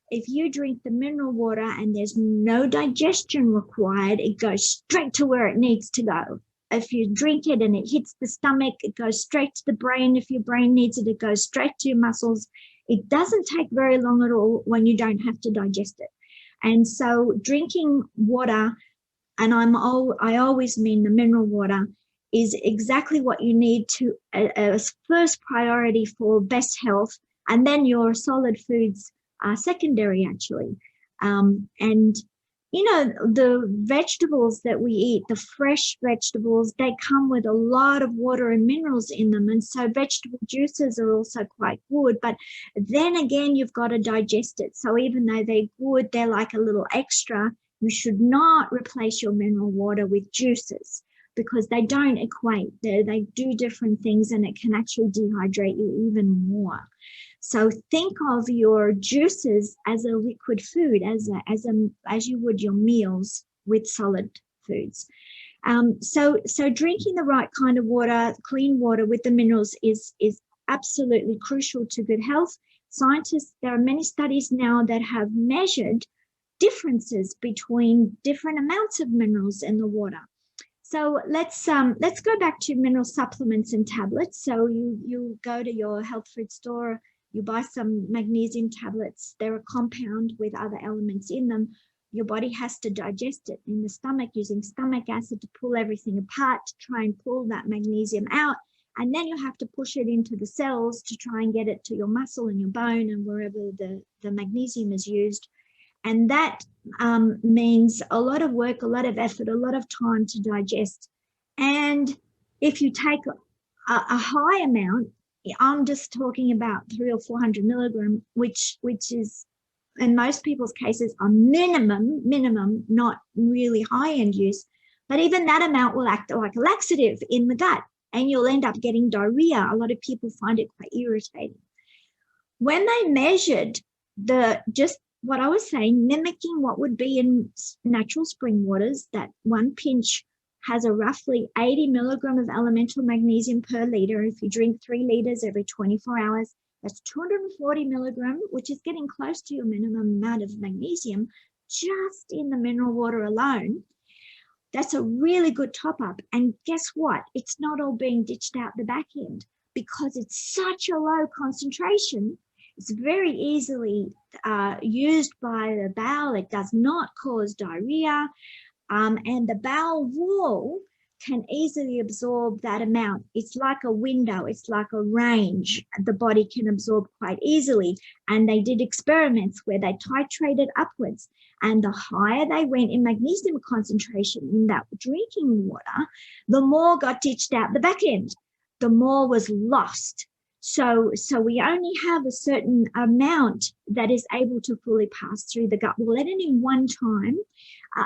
If you drink the mineral water and there's no digestion required, it goes straight to where it needs to go. If you drink it and it hits the stomach, it goes straight to the brain. If your brain needs it, it goes straight to your muscles. It doesn't take very long at all when you don't have to digest it. And so drinking water, and I always mean the mineral water, is exactly what you need to as first priority for best health, and then your solid foods are secondary actually. The vegetables that we eat, the fresh vegetables, they come with a lot of water and minerals in them, and so vegetable juices are also quite good, but then again you've got to digest it. So even though they're good, they're like a little extra. You should not replace your mineral water with juices because they don't equate. They do different things, and it can actually dehydrate you even more. So think of your juices as a liquid food, as you would your meals with solid foods. So drinking the right kind of water, clean water with the minerals, is absolutely crucial to good health. There are many studies now that have measured differences between different amounts of minerals in the water. So let's go back to mineral supplements and tablets. So you go to your health food store, you buy some magnesium tablets. They're a compound with other elements in them. Your body has to digest it in the stomach using stomach acid to pull everything apart, to try and pull that magnesium out. And then you have to push it into the cells to try and get it to your muscle and your bone and wherever the magnesium is used. And that means a lot of work, a lot of effort, a lot of time to digest. And if you take a high amount, I'm just talking about 300 or 400 milligram, which is in most people's cases a minimum, not really high end use. But even that amount will act like a laxative in the gut, and you'll end up getting diarrhea. A lot of people find it quite irritating. When they measured just what I was saying, mimicking what would be in natural spring waters, that one pinch has a roughly 80 milligram of elemental magnesium per liter. If you drink 3 liters every 24 hours, that's 240 milligram, which is getting close to your minimum amount of magnesium just in the mineral water alone. That's a really good top up. And guess what? It's not all being ditched out the back end because it's such a low concentration. It's very easily used by the bowel. It does not cause diarrhea. And the bowel wall can easily absorb that amount. It's like a window. It's like a range. The body can absorb quite easily. And they did experiments where they titrated upwards. And the higher they went in magnesium concentration in that drinking water, the more got ditched out the back end, the more was lost. So we only have a certain amount that is able to fully pass through the gut wall at any one time.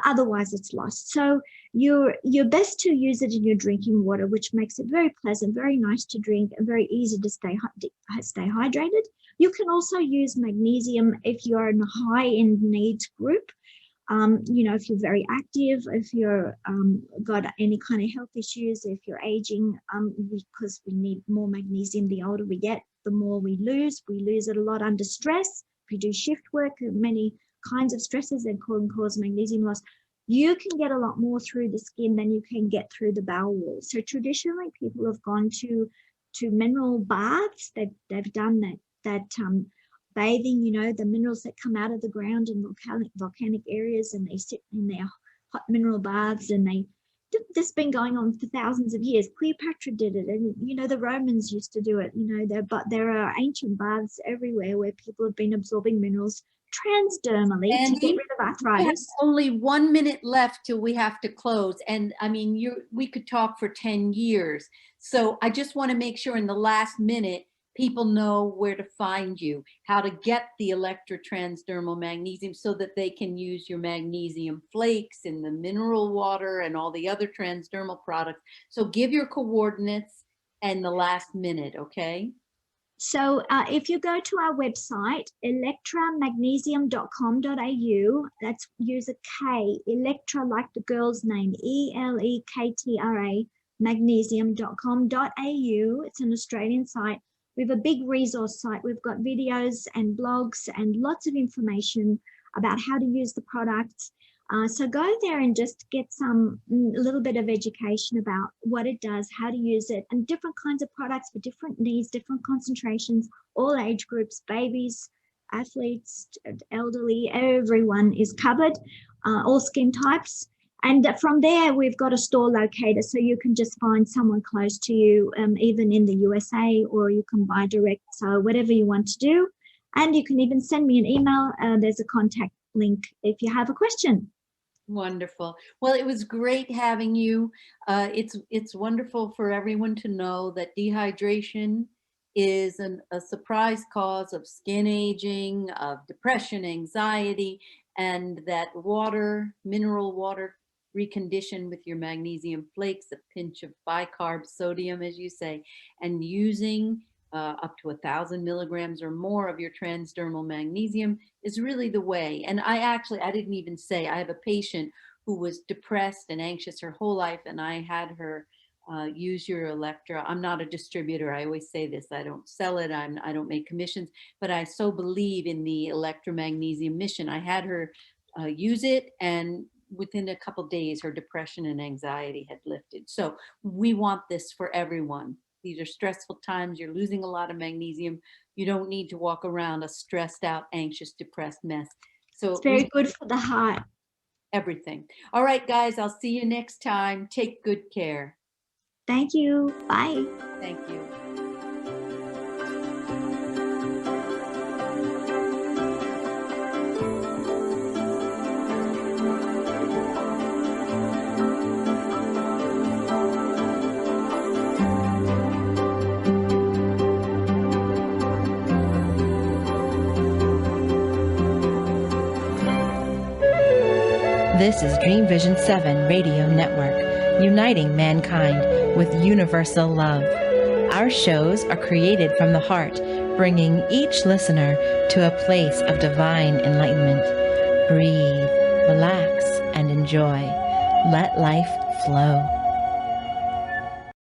Otherwise, it's lost. So you're best to use it in your drinking water, which makes it very pleasant, very nice to drink, and very easy to stay hydrated. You can also use magnesium if you're in a high-end needs group. If you're very active, if you're got any kind of health issues, if you're aging, because we need more magnesium the older we get, the more we lose. We lose it a lot under stress. If you do shift work, many kinds of stresses that can cause magnesium loss. You can get a lot more through the skin than you can get through the bowel wall. So traditionally, people have gone to mineral baths. They've done that bathing, the minerals that come out of the ground in volcanic areas, and they sit in their hot mineral baths, and this has been going on for thousands of years. Cleopatra did it, and the Romans used to do it. But there are ancient baths everywhere where people have been absorbing minerals transdermally to get rid of arthritis. Only 1 minute left till we have to close, and I mean, we could talk for 10 years. So I just want to make sure in the last minute people know where to find you, how to get the Elektra transdermal magnesium so that they can use your magnesium flakes in the mineral water and all the other transdermal products. So give your coordinates and the last minute, okay? So if you go to our website, electramagnesium.com.au, that's use a K, Elektra like the girl's name, ELEKTRA, magnesium.com.au. It's an Australian site. We have a big resource site. We've got videos and blogs and lots of information about how to use the products. So go there and just get a little bit of education about what it does, how to use it, and different kinds of products for different needs, different concentrations, all age groups, babies, athletes, elderly, everyone is covered, all skin types. And from there, we've got a store locator, so you can just find someone close to you, even in the USA, or you can buy direct, so whatever you want to do. And you can even send me an email. There's a contact link if you have a question. Wonderful. Well, it was great having you. It's wonderful for everyone to know that dehydration is a surprise cause of skin aging, of depression, anxiety, and that mineral water, reconditioned with your magnesium flakes, a pinch of bicarb sodium, as you say, and using up to 1,000 milligrams or more of your transdermal magnesium is really the way. And I didn't even say, I have a patient who was depressed and anxious her whole life, and I had her use your Elektra. I'm not a distributor. I always say this. I don't sell it. I don't make commissions, but I so believe in the Elektra magnesium mission. I had her use it, and within a couple of days, her depression and anxiety had lifted. So we want this for everyone. These are stressful times. You're losing a lot of magnesium. You don't need to walk around a stressed out, anxious, depressed mess. So it's very good for the heart. Everything. All right, guys, I'll see you next time. Take good care. Thank you. Bye. Thank you. This is Dream Vision 7 Radio Network, uniting mankind with universal love. Our shows are created from the heart, bringing each listener to a place of divine enlightenment. Breathe, relax, and enjoy. Let life flow.